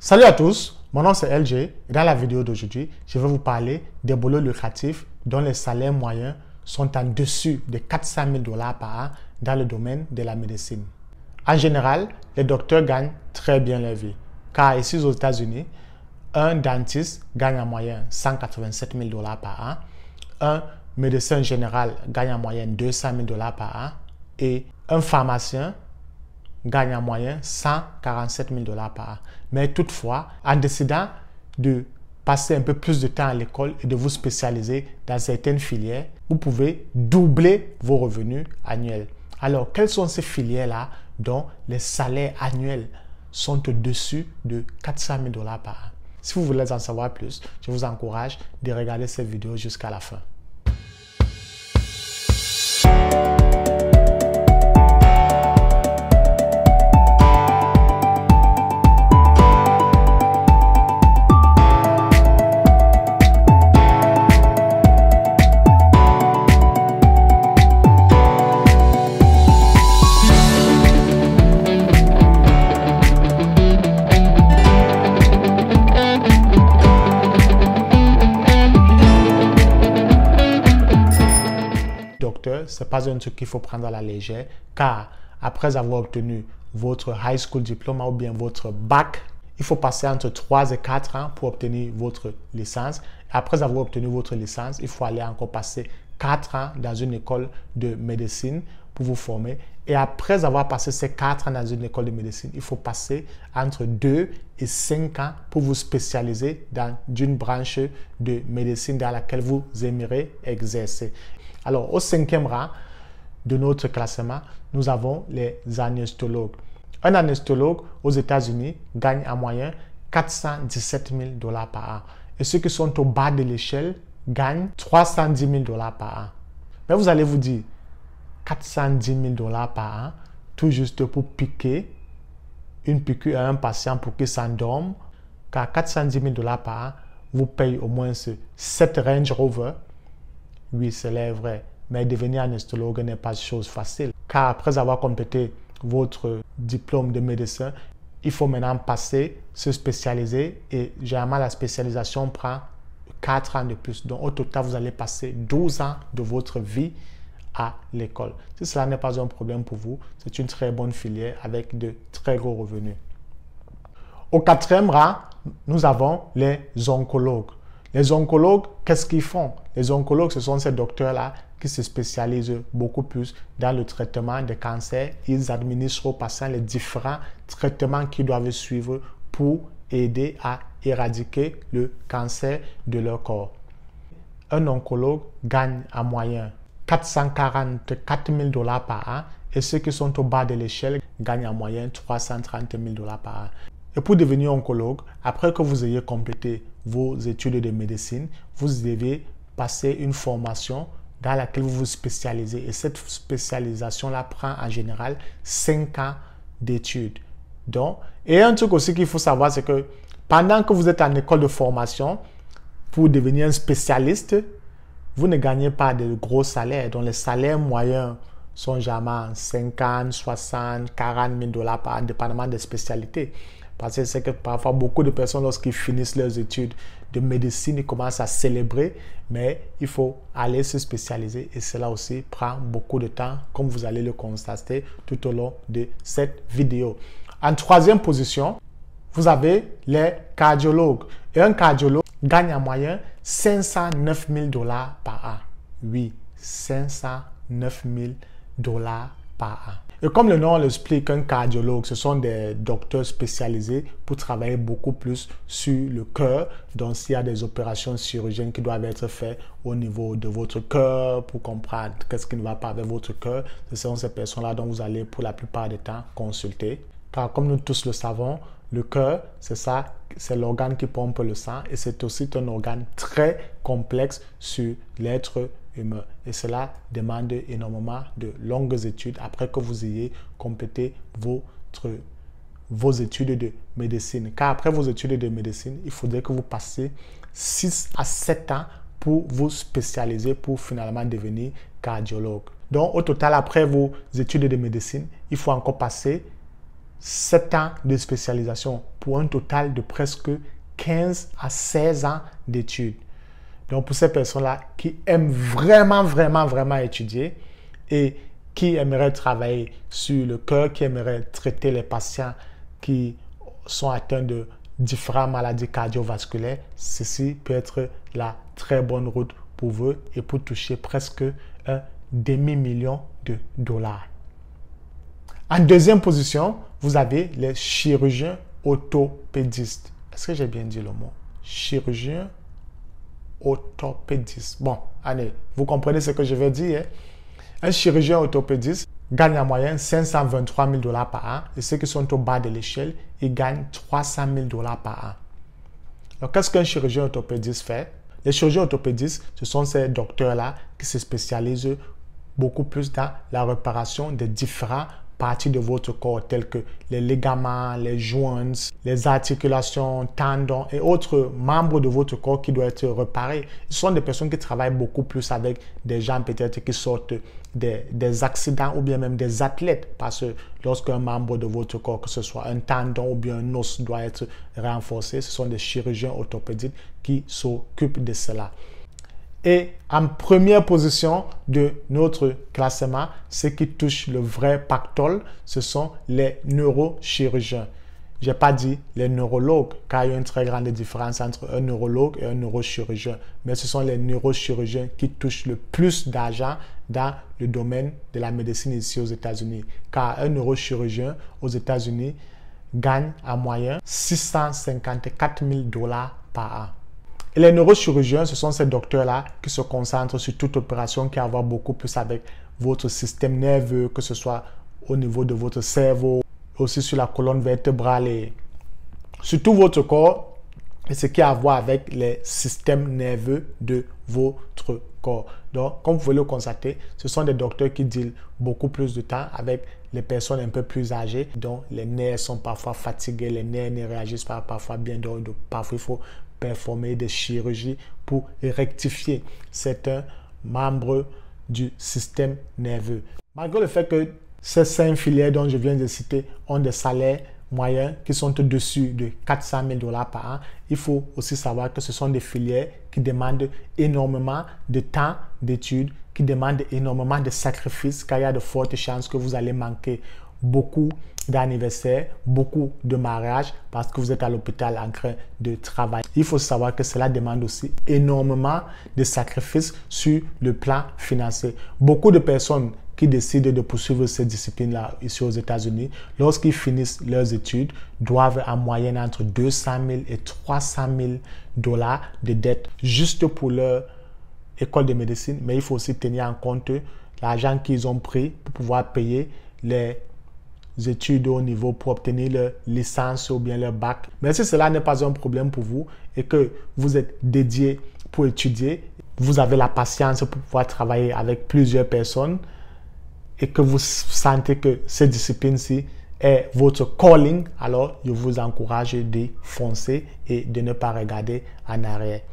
Salut à tous, mon nom c'est LG et dans la vidéo d'aujourd'hui, je vais vous parler des boulots lucratifs dont les salaires moyens sont en dessus de 400 000 $ par an dans le domaine de la médecine. En général, les docteurs gagnent très bien leur vie, car ici aux États-Unis, un dentiste gagne en moyenne 187 000 $ par an, un médecin général gagne en moyenne 200 000 $ par an et un pharmacien gagne en moyenne 147 000 $ par an. Mais toutefois, en décidant de passer un peu plus de temps à l'école et de vous spécialiser dans certaines filières, vous pouvez doubler vos revenus annuels. Alors, quelles sont ces filières-là dont les salaires annuels sont au-dessus de 400 000 $ par an? Si vous voulez en savoir plus, je vous encourage de regarder cette vidéo jusqu'à la fin. Ce n'est pas un truc qu'il faut prendre à la légère, car après avoir obtenu votre high school diplôme ou bien votre bac, il faut passer entre 3 et 4 ans pour obtenir votre licence. Et après avoir obtenu votre licence, il faut aller encore passer 4 ans dans une école de médecine pour vous former. Et après avoir passé ces 4 ans dans une école de médecine, il faut passer entre 2 et 5 ans pour vous spécialiser dans une branche de médecine dans laquelle vous aimerez exercer. Alors, au 5e rang de notre classement, nous avons les anesthésologues. Un anesthésologue aux États-Unis gagne en moyenne 417 000 $ par an. Et ceux qui sont au bas de l'échelle gagnent 310 000 $ par an. Mais vous allez vous dire, 410 000 $ par an, tout juste pour piquer une piqûre à un patient pour qu'il s'endorme, car 410 000 $ par an vous paye au moins 7 Range Rover. Oui, c'est vrai, mais devenir anesthésologue n'est pas chose facile, car après avoir complété votre diplôme de médecin, il faut maintenant passer, se spécialiser et généralement la spécialisation prend 4 ans de plus. Donc au total, vous allez passer 12 ans de votre vie à l'école. Si cela n'est pas un problème pour vous, c'est une très bonne filière avec de très gros revenus. Au 4e rang, nous avons les oncologues. Les oncologues, qu'est-ce qu'ils font? Les oncologues, ce sont ces docteurs-là qui se spécialisent beaucoup plus dans le traitement des cancers. Ils administrent aux patients les différents traitements qu'ils doivent suivre pour aider à éradiquer le cancer de leur corps. Un oncologue gagne en moyenne 444 000 $ par an et ceux qui sont au bas de l'échelle gagnent en moyenne 330 000 $ par an. Et pour devenir oncologue, après que vous ayez complété vos études de médecine, vous devez passer une formation dans laquelle vous vous spécialisez. Et cette spécialisation-là prend en général 5 ans d'études. Et un truc aussi qu'il faut savoir, c'est que pendant que vous êtes en école de formation, pour devenir un spécialiste, vous ne gagnez pas de gros salaires. Donc les salaires moyens sont jamais 50, 60, 40 000 $ par an, dépendamment des spécialités. Parce que c'est que parfois, beaucoup de personnes, lorsqu'ils finissent leurs études de médecine, ils commencent à célébrer, mais il faut aller se spécialiser et cela aussi prend beaucoup de temps, comme vous allez le constater tout au long de cette vidéo. En 3e position, vous avez les cardiologues. Et un cardiologue gagne en moyenne 509 000 $ par an. Oui, 509 000 $ par an. Et comme le nom l'explique, un cardiologue, ce sont des docteurs spécialisés pour travailler beaucoup plus sur le cœur. Donc, s'il y a des opérations chirurgiennes qui doivent être faites au niveau de votre cœur pour comprendre qu'est-ce qui ne va pas avec votre cœur, ce sont ces personnes-là dont vous allez pour la plupart du temps consulter. Car comme nous tous le savons, le cœur, c'est ça, c'est l'organe qui pompe le sang et c'est aussi un organe très complexe sur l'être humain. Et cela demande énormément de longues études après que vous ayez complété vos études de médecine. Car après vos études de médecine, il faudrait que vous passiez 6 à 7 ans pour vous spécialiser pour finalement devenir cardiologue. Donc au total, après vos études de médecine, il faut encore passer 7 ans de spécialisation pour un total de presque 15 à 16 ans d'études. Donc, pour ces personnes-là qui aiment vraiment étudier et qui aimeraient travailler sur le cœur, qui aimeraient traiter les patients qui sont atteints de différentes maladies cardiovasculaires, ceci peut être la très bonne route pour vous et pour toucher presque un demi-million de dollars. En deuxième position, vous avez les chirurgiens orthopédistes. Est-ce que j'ai bien dit le mot? Chirurgien orthopédiste. Bon, allez, vous comprenez ce que je veux dire. Hein? Un chirurgien orthopédiste gagne en moyenne 523 000 dollars par an et ceux qui sont au bas de l'échelle, ils gagnent 300 000 dollars par an. Alors, qu'est-ce qu'un chirurgien orthopédiste fait? Les chirurgiens orthopédistes, ce sont ces docteurs-là qui se spécialisent beaucoup plus dans la réparation des différents parties de votre corps telles que les ligaments, les joints, les articulations, tendons et autres membres de votre corps qui doivent être réparés. Ce sont des personnes qui travaillent beaucoup plus avec des gens peut-être qui sortent des accidents ou bien même des athlètes parce que lorsqu'un membre de votre corps, que ce soit un tendon ou bien un os doit être renforcé, ce sont des chirurgiens orthopédiques qui s'occupent de cela. Et en première position de notre classement, ce qui touche le vrai pactole, ce sont les neurochirurgiens. Je n'ai pas dit les neurologues, car il y a une très grande différence entre un neurologue et un neurochirurgien. Mais ce sont les neurochirurgiens qui touchent le plus d'argent dans le domaine de la médecine ici aux États-Unis. Car un neurochirurgien aux États-Unis gagne en moyenne 654 000 dollars par an. Et les neurochirurgiens, ce sont ces docteurs-là qui se concentrent sur toute opération qui a à voir beaucoup plus avec votre système nerveux, que ce soit au niveau de votre cerveau, aussi sur la colonne vertébrale et sur tout votre corps, et ce qui a à voir avec les systèmes nerveux de votre corps. Donc, comme vous pouvez le constater, ce sont des docteurs qui dealent beaucoup plus de temps avec les personnes un peu plus âgées, dont les nerfs sont parfois fatigués, les nerfs ne réagissent pas parfois bien, donc parfois il faut performer des chirurgies pour rectifier certains membres du système nerveux. Malgré le fait que ces 5 filières dont je viens de citer ont des salaires moyens qui sont au-dessus de 400 000 dollars par an, il faut aussi savoir que ce sont des filières qui demandent énormément de temps d'études, qui demandent énormément de sacrifices, car il y a de fortes chances que vous allez manquer beaucoup d'anniversaires, beaucoup de mariages parce que vous êtes à l'hôpital en train de travailler. Il faut savoir que cela demande aussi énormément de sacrifices sur le plan financier. Beaucoup de personnes qui décident de poursuivre ces disciplines-là ici aux États-Unis, lorsqu'ils finissent leurs études, doivent en moyenne entre 200 000 et 300 000 dollars de dettes juste pour leur école de médecine. Mais il faut aussi tenir en compte l'argent qu'ils ont pris pour pouvoir payer les études au niveau pour obtenir leur licence ou bien leur bac. Mais si cela n'est pas un problème pour vous et que vous êtes dédié pour étudier, vous avez la patience pour pouvoir travailler avec plusieurs personnes et que vous sentez que cette discipline-ci est votre calling, alors je vous encourage de foncer et de ne pas regarder en arrière.